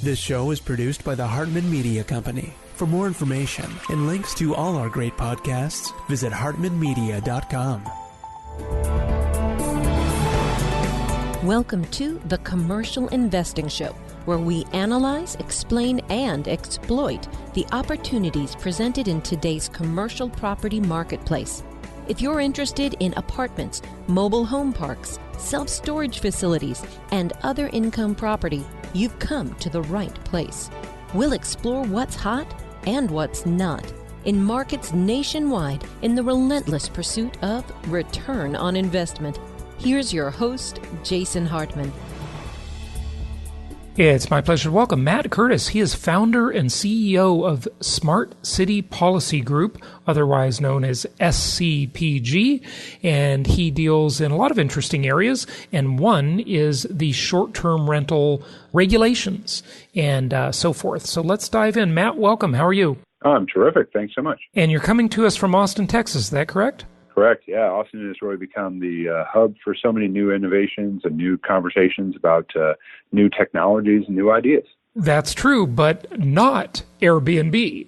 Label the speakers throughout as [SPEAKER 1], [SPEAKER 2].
[SPEAKER 1] This show is produced by the Hartman Media Company. For more information and links to all our great podcasts, visit hartmanmedia.com.
[SPEAKER 2] Welcome to The Commercial Investing Show, where we analyze, explain, and exploit the opportunities presented in today's commercial property marketplace. If you're interested in apartments, mobile home parks, self-storage facilities, and other income property, you've come to the right place. We'll explore what's hot and what's not in markets nationwide in the relentless pursuit of return on investment. Here's your host, Jason Hartman.
[SPEAKER 3] It's my pleasure to welcome Matt Curtis. He is founder and CEO of Smart City Policy Group, otherwise known as SCPG, and he deals in a lot of interesting areas, and one is the short-term rental regulations and so forth. So let's dive in. Matt, welcome. How are you?
[SPEAKER 4] I'm terrific. Thanks so much.
[SPEAKER 3] And you're coming to us from Austin, Texas. Is that correct?
[SPEAKER 4] Correct. Yeah. Austin has really become the hub for so many new innovations and new conversations about new technologies and new ideas.
[SPEAKER 3] That's true, but not Airbnb,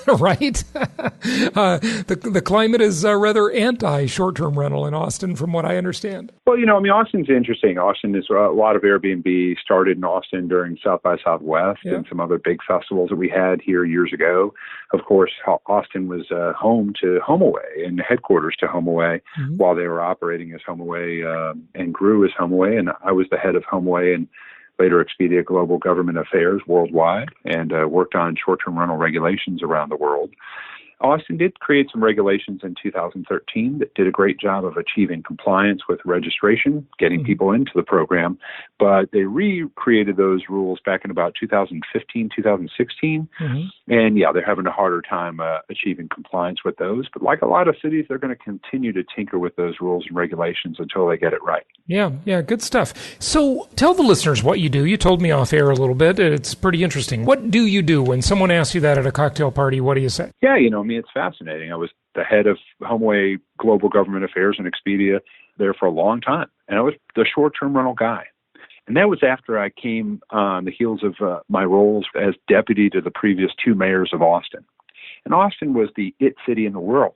[SPEAKER 3] right? The climate is rather anti-short-term rental in Austin, from what I understand.
[SPEAKER 4] Well, Austin's interesting. Austin is a lot of Airbnb started in Austin during South by Southwest and some other big festivals that we had here years ago. Of course, Austin was home to HomeAway and headquarters to HomeAway while they were operating as HomeAway and grew as HomeAway. And I was the head of HomeAway and later Expedia Global Government Affairs worldwide, and worked on short-term rental regulations around the world. Austin did create some regulations in 2013 that did a great job of achieving compliance with registration, getting people into the program, but they recreated those rules back in about 2015, 2016, and they're having a harder time achieving compliance with those. But like a lot of cities, they're going to continue to tinker with those rules and regulations until they get it right. Yeah,
[SPEAKER 3] good stuff. So tell the listeners what you do. You told me off air a little bit. It's pretty interesting. What do you do when someone asks you that at a cocktail party? What do you say?
[SPEAKER 4] Yeah, it's fascinating. I was the head of HomeAway Global Government Affairs and Expedia there for a long time, and I was the short-term rental guy. And that was after I came on the heels of my roles as deputy to the previous two mayors of Austin. And Austin was the it city in the world.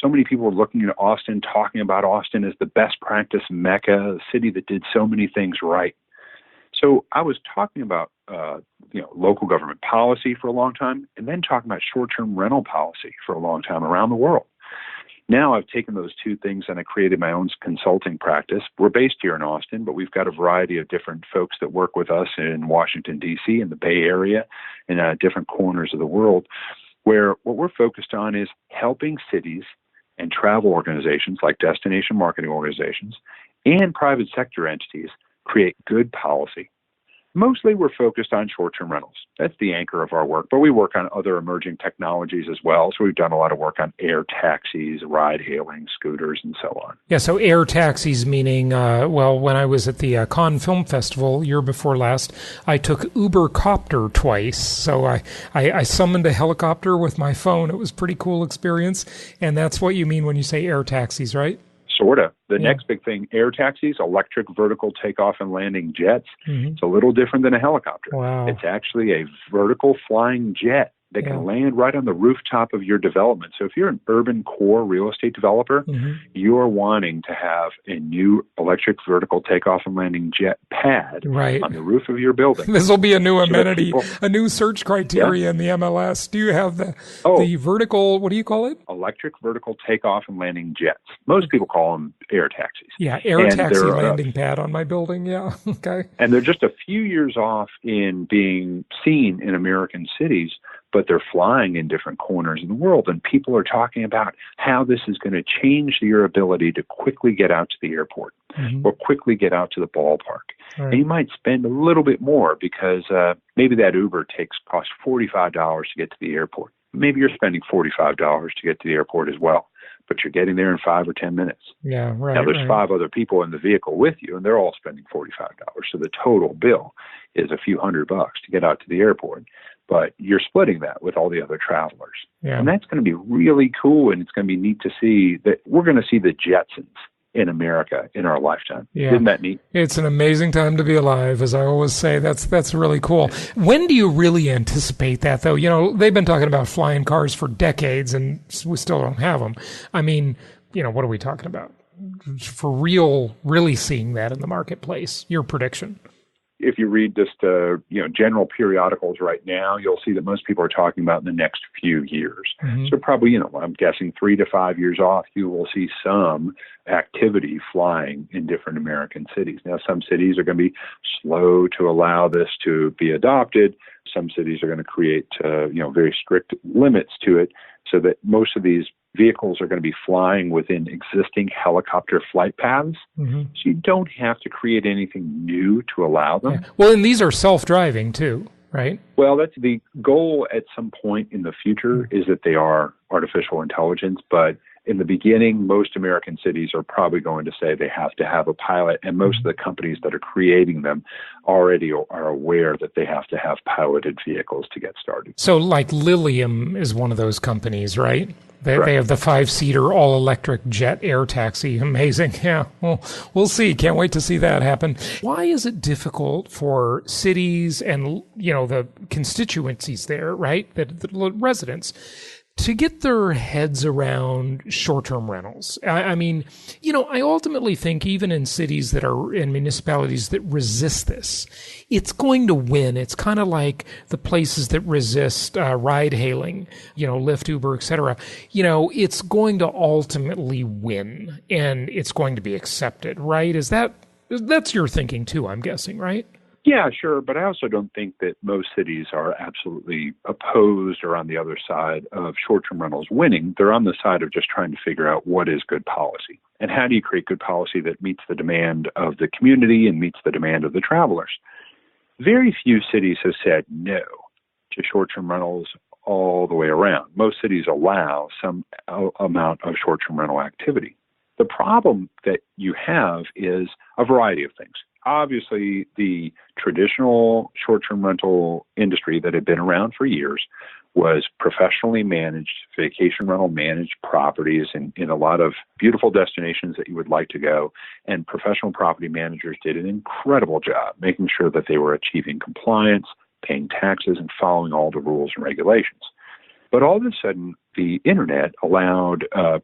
[SPEAKER 4] So many people were looking at Austin, talking about Austin as the best practice mecca, a city that did so many things right. So I was talking about local government policy for a long time, and then talking about short-term rental policy for a long time around the world. Now I've taken those two things and I created my own consulting practice. We're based here in Austin, but we've got a variety of different folks that work with us in Washington, D.C., in the Bay Area, and different corners of the world, where what we're focused on is helping cities and travel organizations like destination marketing organizations and private sector entities create good policy. Mostly we're focused on short-term rentals. That's the anchor of our work, but we work on other emerging technologies as well. So we've done a lot of work on air taxis, ride-hailing, scooters, and so on.
[SPEAKER 3] Yeah, so air taxis meaning, when I was at the Cannes Film Festival year before last, I took Uber Copter twice. So I summoned a helicopter with my phone. It was a pretty cool experience. And that's what you mean when you say air taxis, right?
[SPEAKER 4] Sort of. The next big thing, air taxis, electric vertical takeoff and landing jets. It's a little different than a helicopter.
[SPEAKER 3] Wow.
[SPEAKER 4] It's actually a vertical flying jet that can land right on the rooftop of your development. So if you're an urban core real estate developer, you're wanting to have a new electric vertical takeoff and landing jet pad on the roof of your building.
[SPEAKER 3] This will be a new amenity, a new search criteria in the MLS. Do you have the vertical, what do you call it?
[SPEAKER 4] Electric vertical takeoff and landing jets. Most people call them air taxis.
[SPEAKER 3] Yeah, air taxi landing pad on my building. Yeah, okay.
[SPEAKER 4] And they're just a few years off in being seen in American cities, but they're flying in different corners of the world. And people are talking about how this is going to change your ability to quickly get out to the airport or quickly get out to the ballpark. Right. And you might spend a little bit more because maybe that Uber costs $45 to get to the airport. Maybe you're spending $45 to get to the airport as well, but you're getting there in 5 or 10 minutes.
[SPEAKER 3] Yeah, right.
[SPEAKER 4] Now, there's 5 other people in the vehicle with you, and they're all spending $45. So the total bill is a few $100 to get out to the airport. But you're splitting that with all the other travelers. Yeah. And that's going to be really cool, and it's going to be neat to see that we're going to see the Jetsons in America in our lifetime.
[SPEAKER 3] Yeah.
[SPEAKER 4] Isn't that neat?
[SPEAKER 3] It's an amazing time to be alive, as I always say. That's really cool. When do you really anticipate that, though? You know, they've been talking about flying cars for decades, and we still don't have them. I mean, you know, what are we talking about? For real, really seeing that in the marketplace, your prediction?
[SPEAKER 4] If you read just general periodicals right now, you'll see that most people are talking about in the next few years. Mm-hmm. So probably, I'm guessing 3 to 5 years off, you will see some activity flying in different American cities. Now, some cities are going to be slow to allow this to be adopted. Some cities are going to create, very strict limits to it so that most of these vehicles are going to be flying within existing helicopter flight paths. Mm-hmm. So you don't have to create anything new to allow them.
[SPEAKER 3] Yeah. Well, and these are self-driving too, right?
[SPEAKER 4] Well, that's the goal at some point in the future, is that they are artificial intelligence. But in the beginning, most American cities are probably going to say they have to have a pilot. And most of the companies that are creating them already are aware that they have to have piloted vehicles to get started.
[SPEAKER 3] So like Lilium is one of those companies, right? They have the 5-seater all-electric jet air taxi. Amazing. Yeah. Well, we'll see. Can't wait to see that happen. Why is it difficult for cities and, the constituencies there, right? The residents to get their heads around short-term rentals? I mean, I ultimately think even in cities that are in municipalities that resist this, it's going to win. It's kind of like the places that resist ride-hailing, Lyft, Uber, et cetera. It's going to ultimately win, and it's going to be accepted, right? That's your thinking too, I'm guessing, right?
[SPEAKER 4] Yeah, sure. But I also don't think that most cities are absolutely opposed or on the other side of short-term rentals winning. They're on the side of just trying to figure out what is good policy and how do you create good policy that meets the demand of the community and meets the demand of the travelers. Very few cities have said no to short-term rentals all the way around. Most cities allow some amount of short-term rental activity. The problem that you have is a variety of things. Obviously, the traditional short-term rental industry that had been around for years was professionally managed, vacation rental managed properties in a lot of beautiful destinations that you would like to go. And professional property managers did an incredible job making sure that they were achieving compliance, paying taxes, and following all the rules and regulations. But all of a sudden, the internet allowed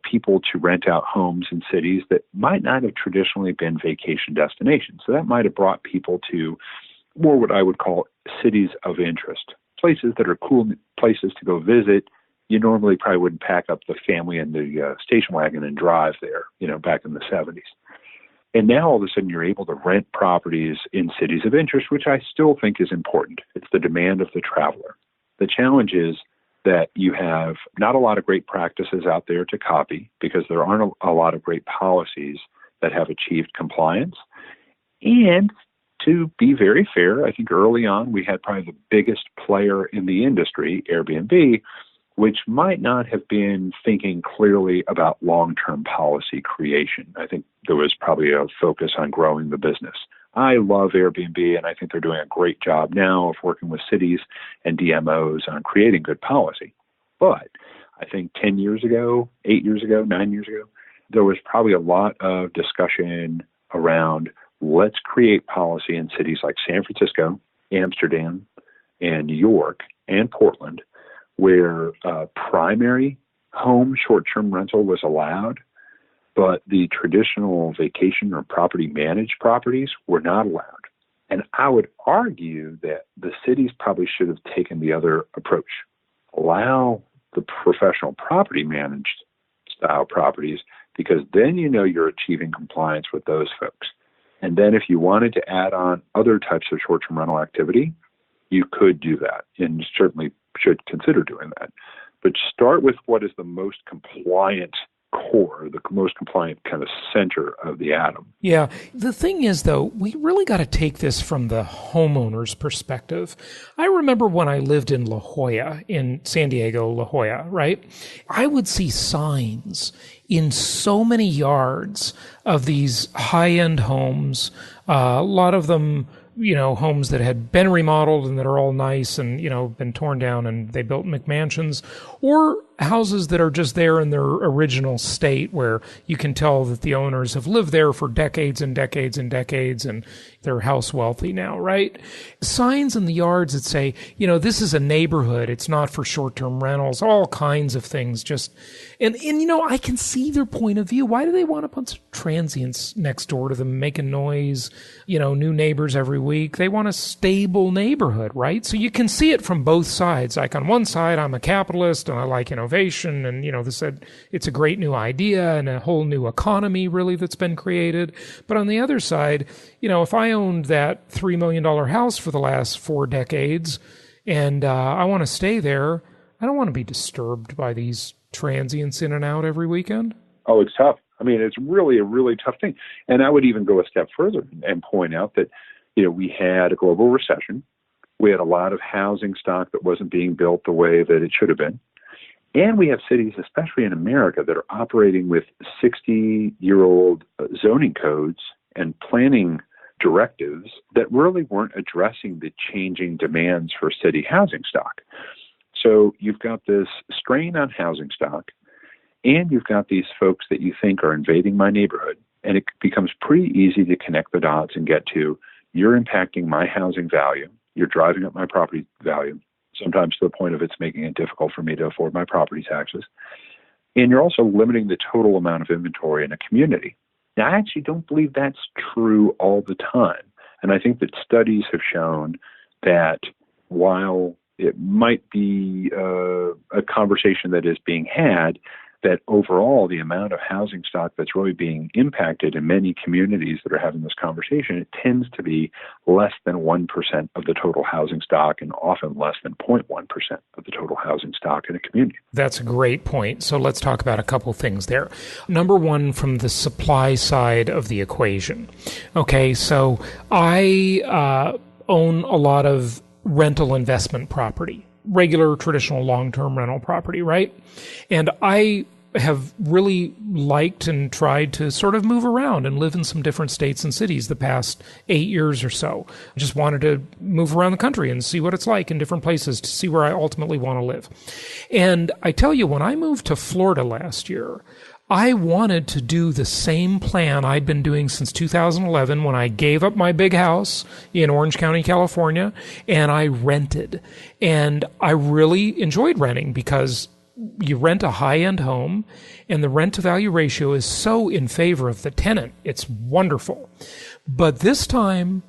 [SPEAKER 4] people to rent out homes in cities that might not have traditionally been vacation destinations. So that might have brought people to more what I would call cities of interest, places that are cool places to go visit. You normally probably wouldn't pack up the family in the station wagon and drive there, back in the 70s. And now all of a sudden you're able to rent properties in cities of interest, which I still think is important. It's the demand of the traveler. The challenge is that you have not a lot of great practices out there to copy because there aren't a lot of great policies that have achieved compliance. And to be very fair, I think early on we had probably the biggest player in the industry, Airbnb, which might not have been thinking clearly about long-term policy creation. I think there was probably a focus on growing the business. I love Airbnb, and I think they're doing a great job now of working with cities and DMOs on creating good policy. But I think 10 years ago, 8 years ago, 9 years ago, there was probably a lot of discussion around let's create policy in cities like San Francisco, Amsterdam, and New York, and Portland, where primary home short-term rental was allowed, but the traditional vacation or property managed properties were not allowed. And I would argue that the cities probably should have taken the other approach. Allow the professional property managed style properties, because then you're achieving compliance with those folks. And then if you wanted to add on other types of short-term rental activity, you could do that, and certainly should consider doing that. But start with what is the most compliant core, the most compliant kind of center of the atom.
[SPEAKER 3] Yeah. The thing is, though, we really got to take this from the homeowner's perspective. I remember when I lived in La Jolla, in San Diego, La Jolla, right? I would see signs in so many yards of these high-end homes, a lot of them, homes that had been remodeled and that are all nice and, been torn down and they built McMansions, or houses that are just there in their original state where you can tell that the owners have lived there for decades and decades and decades and they're house wealthy now, right? Signs in the yards that say, this is a neighborhood. It's not for short-term rentals, all kinds of things. And I can see their point of view. Why do they want a bunch of transients next door to them making noise, new neighbors every week? They want a stable neighborhood, right? So you can see it from both sides. Like on one side, I'm a capitalist and I like innovation and, it's a great new idea and a whole new economy really that's been created. But on the other side, if I owned that $3 million house for the last 4 decades and I want to stay there, I don't want to be disturbed by these transients in and out every weekend.
[SPEAKER 4] Oh, it's tough. I mean, it's really a really tough thing. And I would even go a step further and point out that, we had a global recession. We had a lot of housing stock that wasn't being built the way that it should have been. And we have cities, especially in America, that are operating with 60-year-old zoning codes and planning directives that really weren't addressing the changing demands for city housing stock. So you've got this strain on housing stock, and you've got these folks that you think are invading my neighborhood, and it becomes pretty easy to connect the dots and get to, you're impacting my housing value, you're driving up my property value, sometimes to the point of it's making it difficult for me to afford my property taxes, and you're also limiting the total amount of inventory in a community. Now, I actually don't believe that's true all the time, and I think that studies have shown that while it might be a conversation that is being had, that overall the amount of housing stock that's really being impacted in many communities that are having this conversation, it tends to be less than 1% of the total housing stock and often less than 0.1% of the total housing stock in a community.
[SPEAKER 3] That's a great point. So let's talk about a couple things there. Number one, from the supply side of the equation. Okay, so I own a lot of rental investment property, regular traditional long-term rental property, right? And I have really liked and tried to sort of move around and live in some different states and cities the past 8 years or so. I just wanted to move around the country and see what it's like in different places to see where I ultimately want to live. And I tell you, when I moved to Florida last year, I wanted to do the same plan I'd been doing since 2011 when I gave up my big house in Orange County, California, and I rented. And I really enjoyed renting because you rent a high-end home, and the rent-to-value ratio is so in favor of the tenant. It's wonderful. But this time,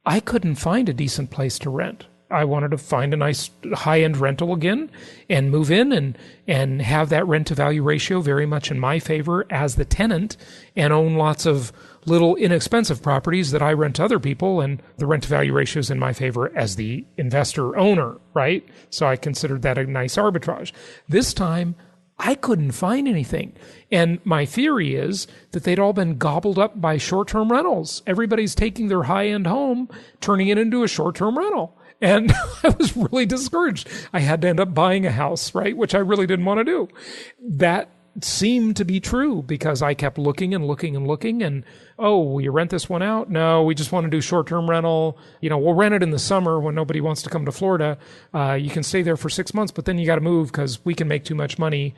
[SPEAKER 3] I couldn't find a decent place to rent. I wanted to find a nice high-end rental again and move in and have that rent-to-value ratio very much in my favor as the tenant and own lots of little inexpensive properties that I rent to other people, and the rent-to-value ratio is in my favor as the investor owner, right? So I considered that a nice arbitrage. This time, I couldn't find anything. And my theory is that they'd all been gobbled up by short-term rentals. Everybody's taking their high-end home, turning it into a short-term rental. And I was really discouraged. I had to end up buying a house, right? Which I really didn't want to do. That seemed to be true because I kept looking and looking and looking and, oh, will you rent this one out? No, we just want to do short-term rental. We'll rent it in the summer when nobody wants to come to Florida. You can stay there for 6 months, but then you got to move because we can make too much money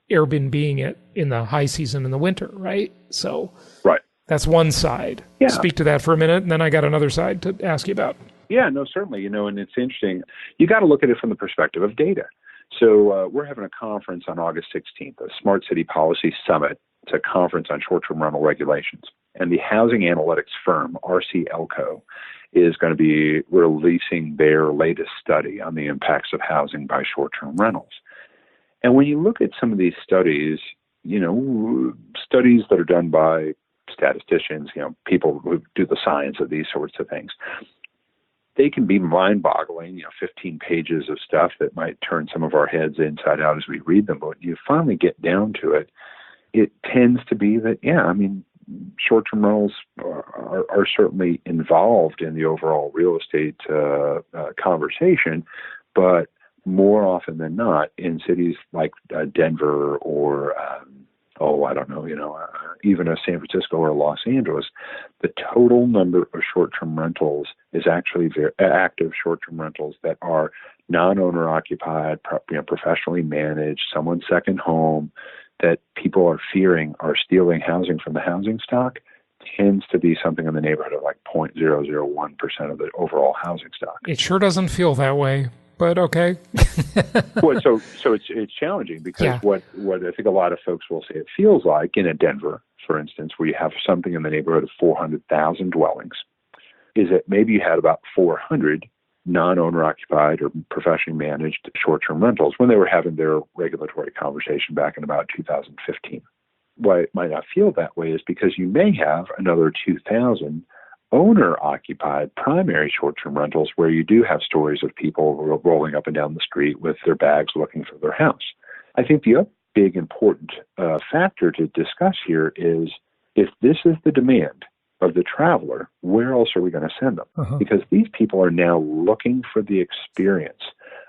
[SPEAKER 3] Airbnb-ing it in the high season in the winter, right? So
[SPEAKER 4] right.
[SPEAKER 3] That's one side.
[SPEAKER 4] Yeah.
[SPEAKER 3] Speak to that for a minute, and then I got another side to ask you about.
[SPEAKER 4] Yeah, no, certainly. And it's interesting. You got to look at it from the perspective of data. So we're having a conference on August 16th, a Smart City Policy Summit. It's a conference on short-term rental regulations. And the housing analytics firm, RC Elko, is going to be releasing their latest study on the impacts of housing by short-term rentals. And when you look at some of these studies, studies that are done by statisticians, people who do the science of these sorts of things, they can be mind-boggling, 15 pages of stuff that might turn some of our heads inside out as we read them. But when you finally get down to it, it tends to be that, short-term rentals are certainly involved in the overall real estate conversation, but more often than not in cities like Denver or, even a San Francisco or Los Angeles, the total number of short-term rentals is actually active short-term rentals that are non-owner occupied, professionally managed, someone's second home, that people are fearing are stealing housing from the housing stock, tends to be something in the neighborhood of like 0.001% of the overall housing stock.
[SPEAKER 3] It sure doesn't feel that way, but okay.
[SPEAKER 4] Well, so it's challenging because what I think a lot of folks will say it feels like in a Denver, for instance, where you have something in the neighborhood of 400,000 dwellings, is that maybe you had about 400 non-owner occupied or professionally managed short-term rentals when they were having their regulatory conversation back in about 2015. Why it might not feel that way is because you may have another 2,000 owner-occupied primary short-term rentals where you do have stories of people rolling up and down the street with their bags looking for their house. I think the other big important factor to discuss here is if this is the demand of the traveler, where else are we going to send them? Because these people are now looking for the experience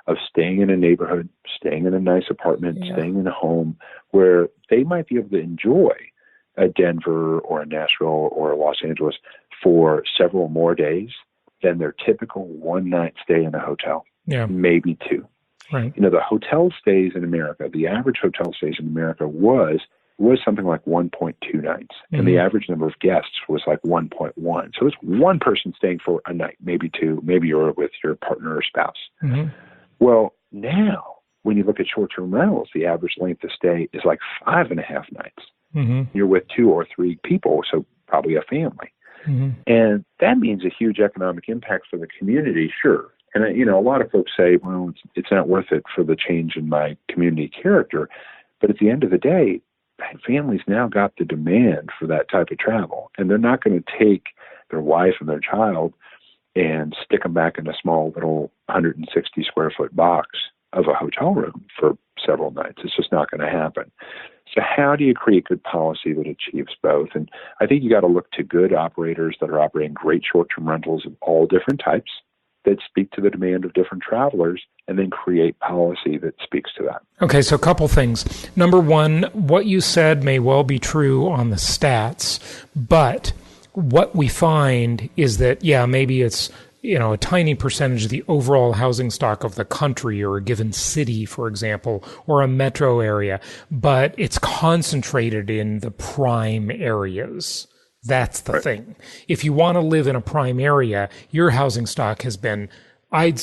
[SPEAKER 4] of staying in a neighborhood, staying in a nice apartment, staying in a home where they might be able to enjoy a Denver or a Nashville or a Los Angeles for several more days than their typical one-night stay in a hotel, maybe two.
[SPEAKER 3] Right.
[SPEAKER 4] You know, the hotel stays in America, the average hotel stays in America was something like 1.2 nights, and the average number of guests was like 1.1. So it's one person staying for a night, maybe two, maybe you're with your partner or spouse. Well, now, when you look at short-term rentals, the average length of stay is like 5.5 nights. You're with 2 or 3 people, so probably a family. And that means a huge economic impact for the community, sure. And, you know, a lot of folks say, well, it's not worth it for the change in my community character. But at the end of the day, families now got the demand for that type of travel, and they're not going to take their wife and their child and stick them back in a small little 160 square foot box of a hotel room for several nights. It's just not going to happen. So how do you create good policy that achieves both? And I think you got to look to good operators that are operating great short-term rentals of all different types that speak to the demand of different travelers, and then create policy that speaks to that.
[SPEAKER 3] Okay, so a couple things. Number one, what you said may well be true on the stats, but what we find is that, maybe it's, a tiny percentage of the overall housing stock of the country or a given city, for example, or a metro area, but it's concentrated in the prime areas. That's the thing. If you want to live in a prime area, your housing stock has been, I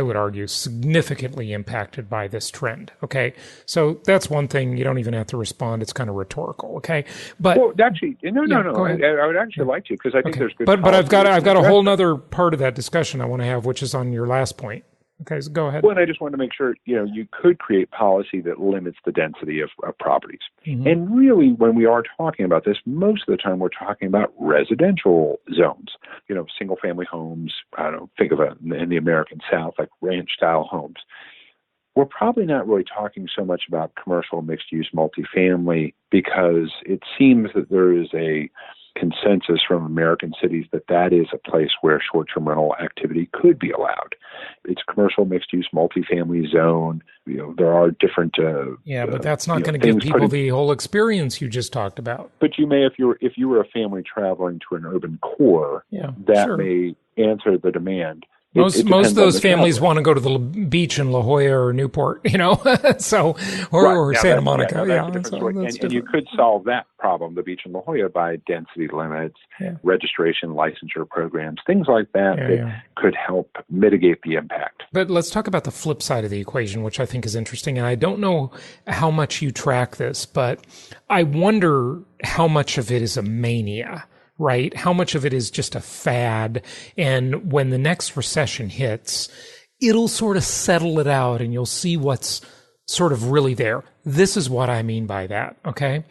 [SPEAKER 3] would argue, significantly impacted by this trend. Okay. So that's one thing. You don't even have to respond. It's kind of rhetorical. Okay. But
[SPEAKER 4] well, actually, no. I would actually like to, because I think there's good.
[SPEAKER 3] But I've got a whole nother part of that discussion I want to have, which is on your last point. Okay, so go ahead.
[SPEAKER 4] Well, and I just wanted to make sure, you could create policy that limits the density of properties. And really, when we are talking about this, most of the time we're talking about residential zones, single-family homes. I don't know, think of it in the American South, like ranch-style homes. We're probably not really talking so much about commercial mixed-use multifamily, because it seems that there is a consensus from American cities that is a place where short-term rental activity could be allowed. It's commercial mixed-use multifamily zone. There are different.
[SPEAKER 3] But that's not going to give people the whole experience you just talked about.
[SPEAKER 4] But you may, if you were a family traveling to an urban core, may answer the demand.
[SPEAKER 3] Most of those families want to go to the beach in La Jolla or Newport, so or Santa Monica.
[SPEAKER 4] And you could solve that problem, the beach in La Jolla, by density limits, registration, licensure programs, things like that could help mitigate the impact.
[SPEAKER 3] But let's talk about the flip side of the equation, which I think is interesting. And I don't know how much you track this, but I wonder how much of it is a mania. Right? How much of it is just a fad? And when the next recession hits, it'll sort of settle it out and you'll see what's sort of really there. This is what I mean by that. Okay.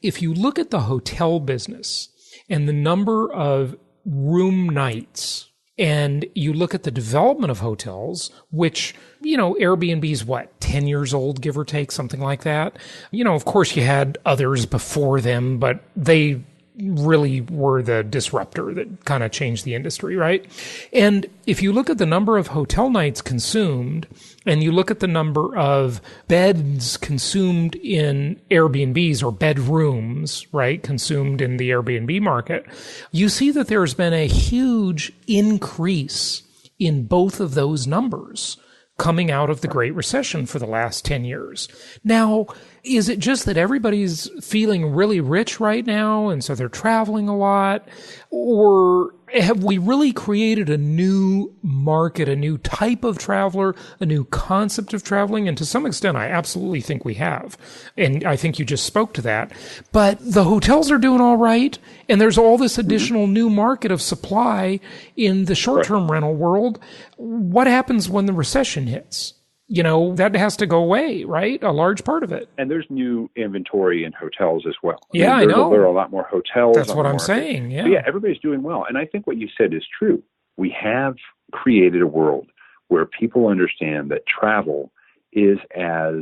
[SPEAKER 3] If you look at the hotel business and the number of room nights, and you look at the development of hotels, which, Airbnb's 10 years old, give or take, something like that. Of course you had others before them, but they really were the disruptor that kind of changed the industry, right? And if you look at the number of hotel nights consumed and you look at the number of beds consumed in Airbnbs or bedrooms, right, consumed in the Airbnb market, you see that there's been a huge increase in both of those numbers coming out of the Great Recession for the last 10 years. Now, is it just that everybody's feeling really rich right now and so they're traveling a lot? Or have we really created a new market, a new type of traveler, a new concept of traveling? And to some extent, I absolutely think we have. And I think you just spoke to that. But the hotels are doing all right. And there's all this additional new market of supply in the short-term rental world. What happens when the recession hits? You know, that has to go away, right? A large part of it.
[SPEAKER 4] And there's new inventory in hotels as well.
[SPEAKER 3] I know.
[SPEAKER 4] There are a lot more hotels.
[SPEAKER 3] That's what I'm
[SPEAKER 4] market.
[SPEAKER 3] saying. Yeah.
[SPEAKER 4] So everybody's doing well. And I think what you said is true. We have created a world where people understand that travel is as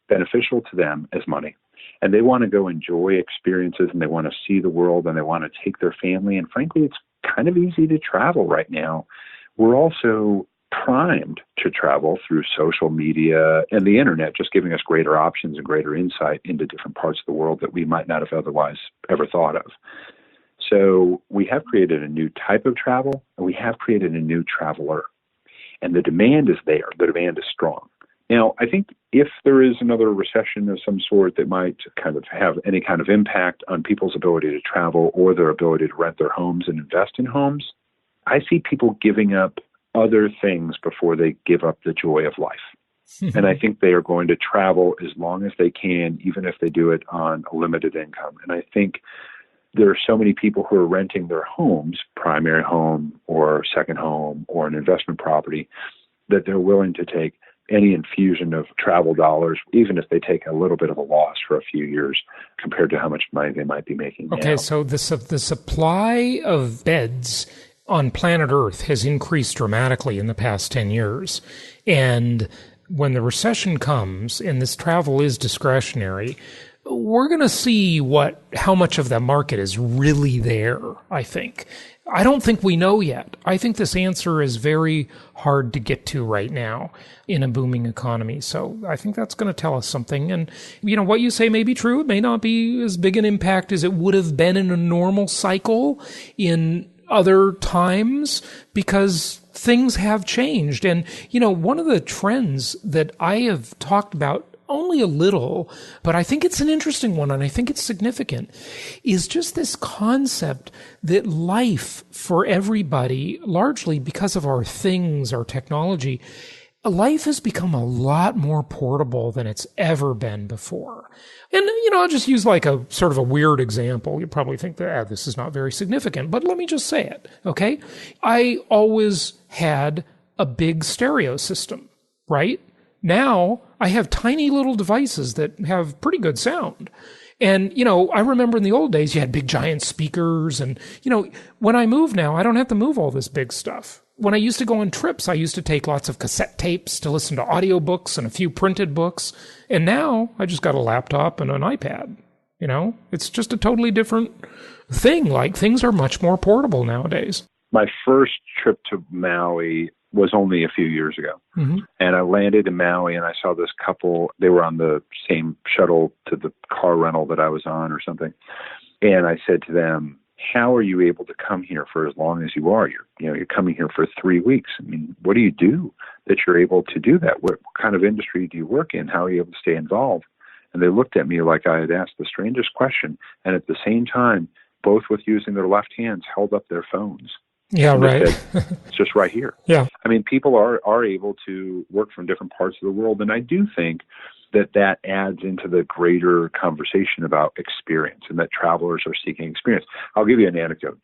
[SPEAKER 4] beneficial to them as money. And they want to go enjoy experiences and they want to see the world and they want to take their family. And frankly, it's kind of easy to travel right now. We're also primed to travel through social media and the internet, just giving us greater options and greater insight into different parts of the world that we might not have otherwise ever thought of. So we have created a new type of travel and we have created a new traveler. And the demand is there. The demand is strong. Now, I think if there is another recession of some sort that might kind of have any kind of impact on people's ability to travel or their ability to rent their homes and invest in homes, I see people giving up other things before they give up the joy of life. And I think they are going to travel as long as they can, even if they do it on a limited income. And I think there are so many people who are renting their homes, primary home or second home or an investment property, that they're willing to take any infusion of travel dollars, even if they take a little bit of a loss for a few years compared to how much money they might be making now.
[SPEAKER 3] Okay, so the supply of beds on planet Earth has increased dramatically in the past 10 years. And when the recession comes and this travel is discretionary, we're going to see how much of that market is really there, I think. I don't think we know yet. I think this answer is very hard to get to right now in a booming economy. So I think that's going to tell us something. And, you know, what you say may be true. It may not be as big an impact as it would have been in a normal cycle in other times, because things have changed. And, you know, one of the trends that I have talked about only a little, but I think it's an interesting one and I think it's significant, is just this concept that life for everybody, largely because of our things, our technology, life has become a lot more portable than it's ever been before. And, you know, I'll just use like a sort of a weird example. You probably think that this is not very significant, but let me just say it, okay? I always had a big stereo system, right? Now I have tiny little devices that have pretty good sound. And, you know, I remember in the old days you had big giant speakers and, you know, when I move now, I don't have to move all this big stuff. When I used to go on trips, I used to take lots of cassette tapes to listen to audiobooks and a few printed books. And now I just got a laptop and an iPad. You know, it's just a totally different thing. Like, things are much more portable nowadays.
[SPEAKER 4] My first trip to Maui was only a few years ago. Mm-hmm. And I landed in Maui and I saw this couple. They were on the same shuttle to the car rental that I was on or something. And I said to them, how are you able to come here for as long as you are? You're coming here for 3 weeks. I mean, what do you do that you're able to do that? What kind of industry do you work in? How are you able to stay involved? And they looked at me like I had asked the strangest question. And at the same time, both with using their left hands, held up their phones.
[SPEAKER 3] Yeah, right.
[SPEAKER 4] Said, it's just right here.
[SPEAKER 3] Yeah.
[SPEAKER 4] I mean, people are able to work from different parts of the world. And I do think that adds into the greater conversation about experience and that travelers are seeking experience. I'll give you an anecdote.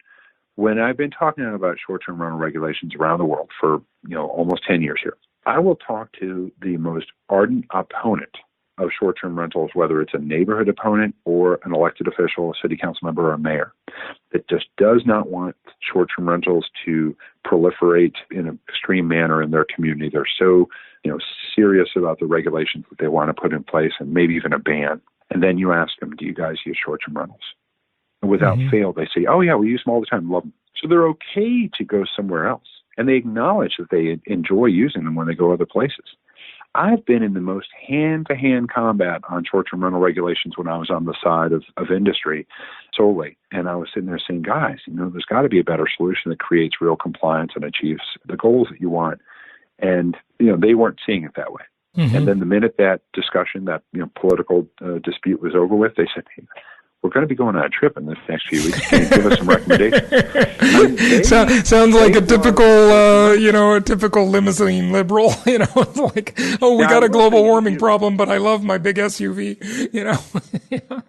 [SPEAKER 4] When I've been talking about short-term rental regulations around the world for, almost 10 years here, I will talk to the most ardent opponent of short-term rentals, whether it's a neighborhood opponent or an elected official, a city council member, or a mayor, that just does not want short-term rentals to proliferate in an extreme manner in their community. They're so, serious about the regulations that they want to put in place and maybe even a ban. And then you ask them, do you guys use short-term rentals? And without fail, they say, oh, yeah, we use them all the time. Love them. So they're okay to go somewhere else. And they acknowledge that they enjoy using them when they go other places. I've been in the most hand-to-hand combat on short-term rental regulations when I was on the side of industry solely. And I was sitting there saying, guys, there's got to be a better solution that creates real compliance and achieves the goals that you want. And, they weren't seeing it that way. And then the minute that discussion, that political dispute was over with, they said, hey, we're going to be going on a trip in the next few weeks. Can you give us some recommendations?
[SPEAKER 3] Sounds like a typical limousine liberal. It's like, we got a global warming problem, but I love my big SUV.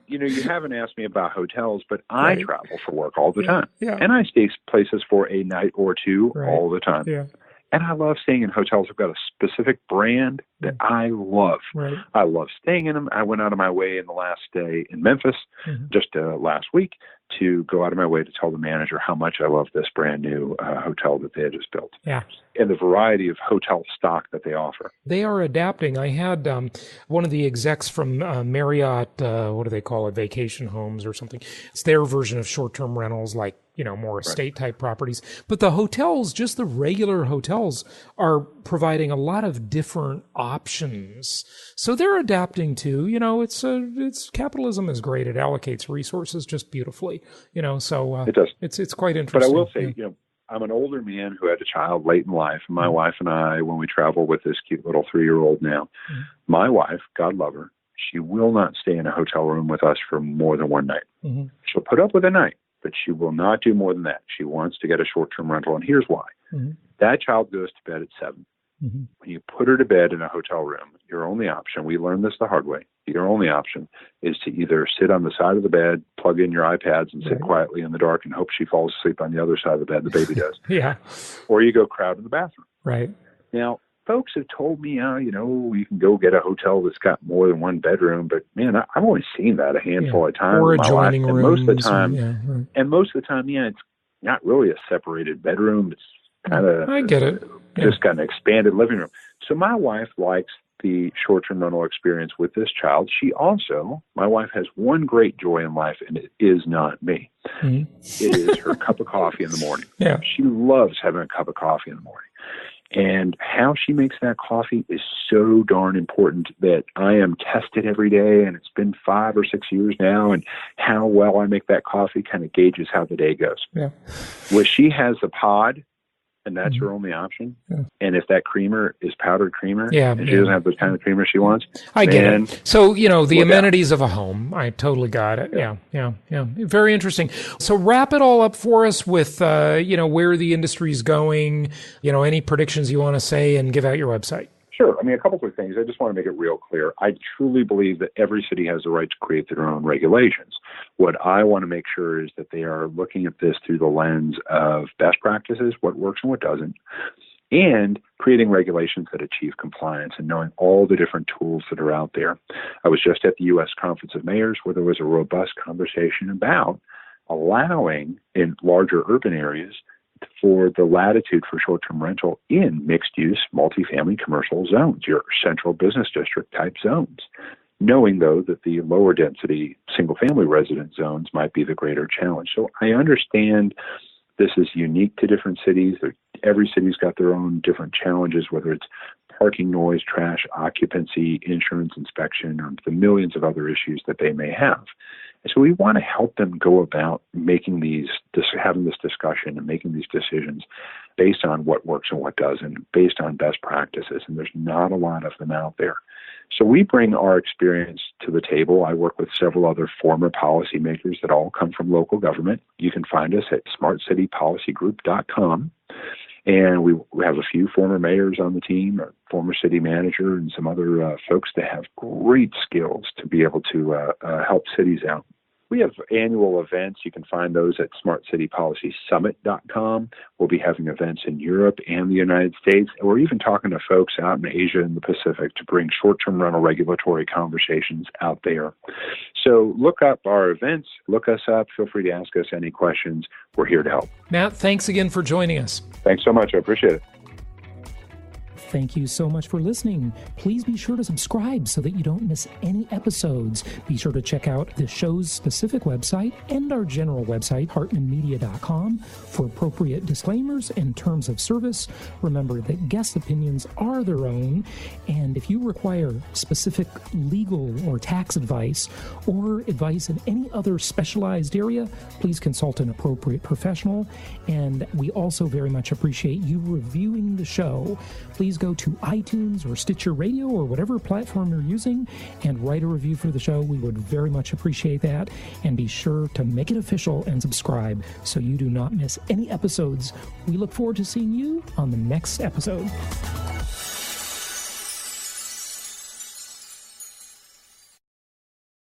[SPEAKER 4] You haven't asked me about hotels, but I travel for work all the time,
[SPEAKER 3] Yeah.
[SPEAKER 4] and I stay places for a night or two all the time.
[SPEAKER 3] Yeah.
[SPEAKER 4] And I love staying in hotels. I've got a specific brand that I love.
[SPEAKER 3] Right.
[SPEAKER 4] I love staying in them. I went out of my way in the last stay in Memphis, just last week, to go out of my way to tell the manager how much I love this brand new hotel that they had just built.
[SPEAKER 3] Yeah.
[SPEAKER 4] And the variety of hotel stock that they offer.
[SPEAKER 3] They are adapting. I had one of the execs from Marriott, what do they call it, vacation homes or something. It's their version of short-term rentals, like, more estate-type properties. But the hotels, just the regular hotels, are providing a lot of different options. So they're adapting too. It's capitalism is great. It allocates resources just beautifully. So
[SPEAKER 4] it does.
[SPEAKER 3] It's quite interesting.
[SPEAKER 4] But I will say, I'm an older man who had a child late in life. And my wife and I, when we travel with this cute little 3-year-old now, my wife, God love her, she will not stay in a hotel room with us for more than one night. She'll put up with a night, but she will not do more than that. She wants to get a short-term rental, and here's why. That child goes to bed at 7. When you put her to bed in a hotel room, your only option, we learned this the hard way, your only option is to either sit on the side of the bed, plug in your iPads, and sit quietly in the dark and hope she falls asleep on the other side of the bed, the baby does. Or you go crowd in the bathroom.
[SPEAKER 3] Right.
[SPEAKER 4] Now, folks have told me, you can go get a hotel that's got more than one bedroom, but man, I've only seen that a handful of times.
[SPEAKER 3] Or
[SPEAKER 4] in my
[SPEAKER 3] adjoining
[SPEAKER 4] life.
[SPEAKER 3] rooms.
[SPEAKER 4] And most of the time, it's not really a separated bedroom. It's kind of,
[SPEAKER 3] I get it.
[SPEAKER 4] Just got an expanded living room. So my wife likes the short-term rental experience with this child. My wife has one great joy in life, and it is not me. It is her cup of coffee in the morning.
[SPEAKER 3] Yeah.
[SPEAKER 4] She loves having a cup of coffee in the morning. And how she makes that coffee is so darn important that I am tested every day, and it's been 5 or 6 years now, and how well I make that coffee kind of gauges how the day goes.
[SPEAKER 3] Yeah.
[SPEAKER 4] Where she has the pod, and that's her only option. Yeah. And if that creamer is powdered creamer, and she doesn't have the kind of creamer she wants,
[SPEAKER 3] I get it. So, the amenities of a home, I totally got it. Yeah. Very interesting. So wrap it all up for us with, where the industry's going, any predictions you want to say, and give out your website.
[SPEAKER 4] Sure. A couple quick things. I just want to make it real clear. I truly believe that every city has the right to create their own regulations. What I want to make sure is that they are looking at this through the lens of best practices, what works and what doesn't, and creating regulations that achieve compliance and knowing all the different tools that are out there. I was just at the U.S. Conference of Mayors where there was a robust conversation about allowing in larger urban areas for the latitude for short-term rental in mixed-use, multifamily commercial zones, your central business district type zones, knowing, though, that the lower density single-family residence zones might be the greater challenge. So I understand this is unique to different cities. Every city's got their own different challenges, whether it's parking noise, trash, occupancy, insurance inspection, or the millions of other issues that they may have. And so we want to help them go about having this discussion and making these decisions based on what works and what doesn't, based on best practices. And there's not a lot of them out there. So we bring our experience to the table. I work with several other former policymakers that all come from local government. You can find us at smartcitypolicygroup.com. And we have a few former mayors on the team, a former city manager, and some other folks that have great skills to be able to help cities out. We have annual events. You can find those at smartcitypolicysummit.com. We'll be having events in Europe and the United States. And we're even talking to folks out in Asia and the Pacific to bring short-term rental regulatory conversations out there. So look up our events. Look us up. Feel free to ask us any questions. We're here to help.
[SPEAKER 3] Matt, thanks again for joining us.
[SPEAKER 4] Thanks so much. I appreciate it.
[SPEAKER 3] Thank you so much for listening. Please be sure to subscribe so that you don't miss any episodes. Be sure to check out the show's specific website and our general website, hartmanmedia.com, for appropriate disclaimers and terms of service. Remember that guest opinions are their own, and if you require specific legal or tax advice or advice in any other specialized area, please consult an appropriate professional. And we also very much appreciate you reviewing the show. Please go to iTunes or Stitcher Radio or whatever platform you're using and write a review for the show. We would very much appreciate that. And be sure to make it official and subscribe so you do not miss any episodes. We look forward to seeing you on the next episode.